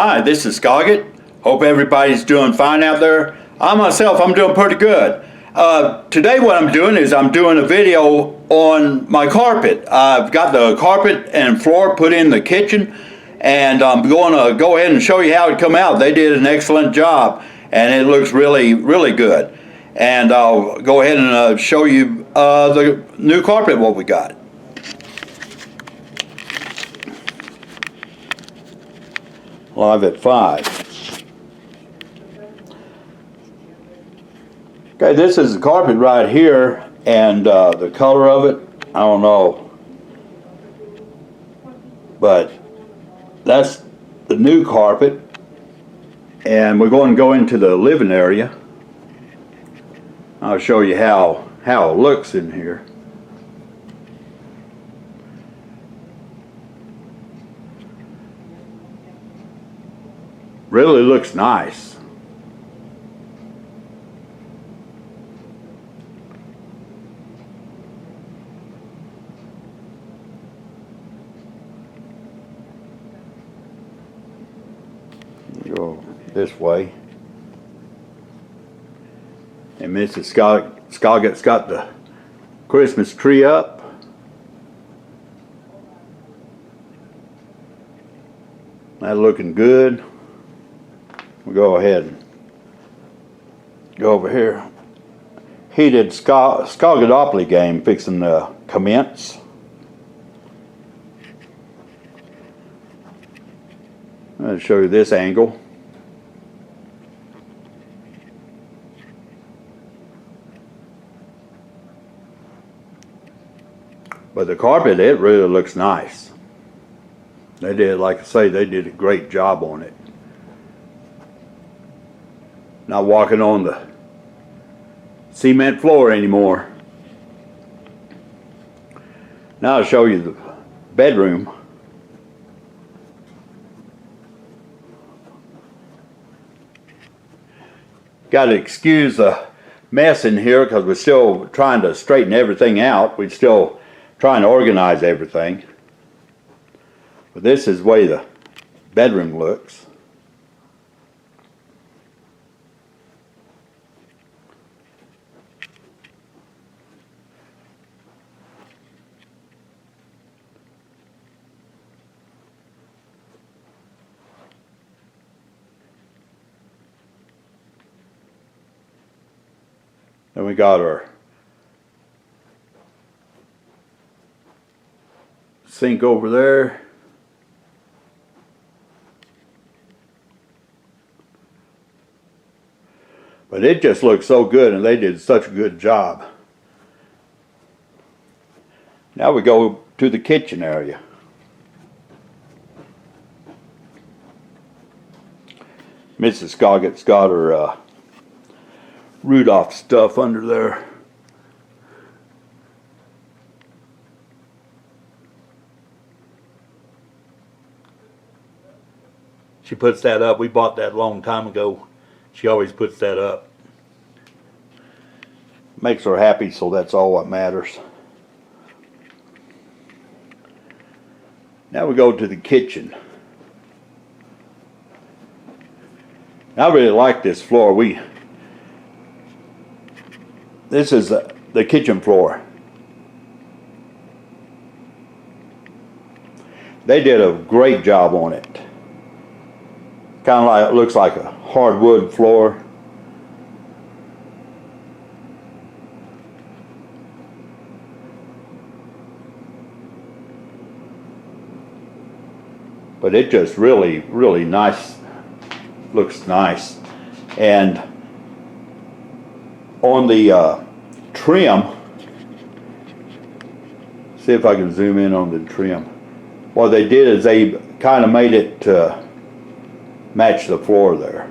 Hi, this is Scoggett. Hope everybody's doing fine out there. I'm doing pretty good. Today what I'm doing is I'm doing a video on my carpet. I've got the carpet and floor put in the kitchen, and I'm going to go ahead and show you how it come out. They did an excellent job, and it looks really, really good. And I'll go ahead and show you the new carpet, what we got. Live at 5. Okay, this is the carpet right here, and the color of it, I don't know, but that's the new carpet, and we're going to go into the living area. I'll show you how it looks in here. Really looks nice. Go this way. And Mrs. Scoggett's got the Christmas tree up. That looking good. We'll go ahead and go over here. Heated Skoggedopoly game fixing to commence. I'll show you this angle. But the carpet, it really looks nice. They did, like I say, they did a great job on it. Not walking on the cement floor anymore. Now I'll show you the bedroom. Got to excuse the mess in here because we're still trying to straighten everything out. We're still trying to organize everything. But this is the way the bedroom looks. Then we got our sink over there. But it just looks so good, and they did such a good job. Now we go to the kitchen area. Mrs. Scoggett's got her Rudolph stuff under there. She puts that up. We bought that a long time ago. She always puts that up. Makes her happy, so that's all that matters. Now we go to the kitchen. I really like this floor. This is the kitchen floor. They did a great job on it. Kind of like, it looks like a hardwood floor. But it just really, really nice. Looks nice. And on the trim, see if I can zoom in on the trim. What they did is they kind of made it match the floor there.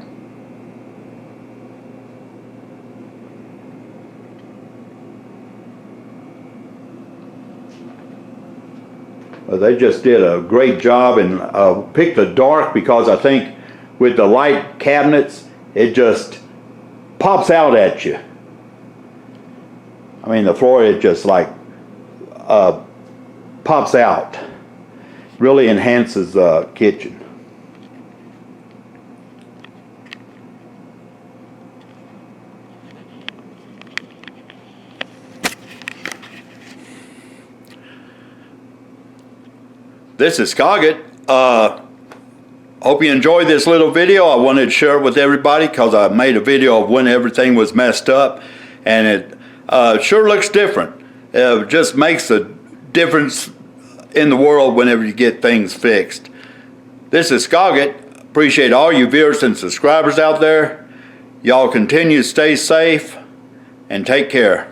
They just did a great job, and picked the dark because I think with the light cabinets, it just pops out at you. I mean, the floor, it just like pops out. Really enhances the kitchen. This is Scoggett. Hope you enjoyed this little video. I wanted to share it with everybody because I made a video of when everything was messed up, and it sure looks different. It just makes a difference in the world whenever you get things fixed. This is Scoggett. Appreciate all you viewers and subscribers out there. Y'all continue to stay safe and take care.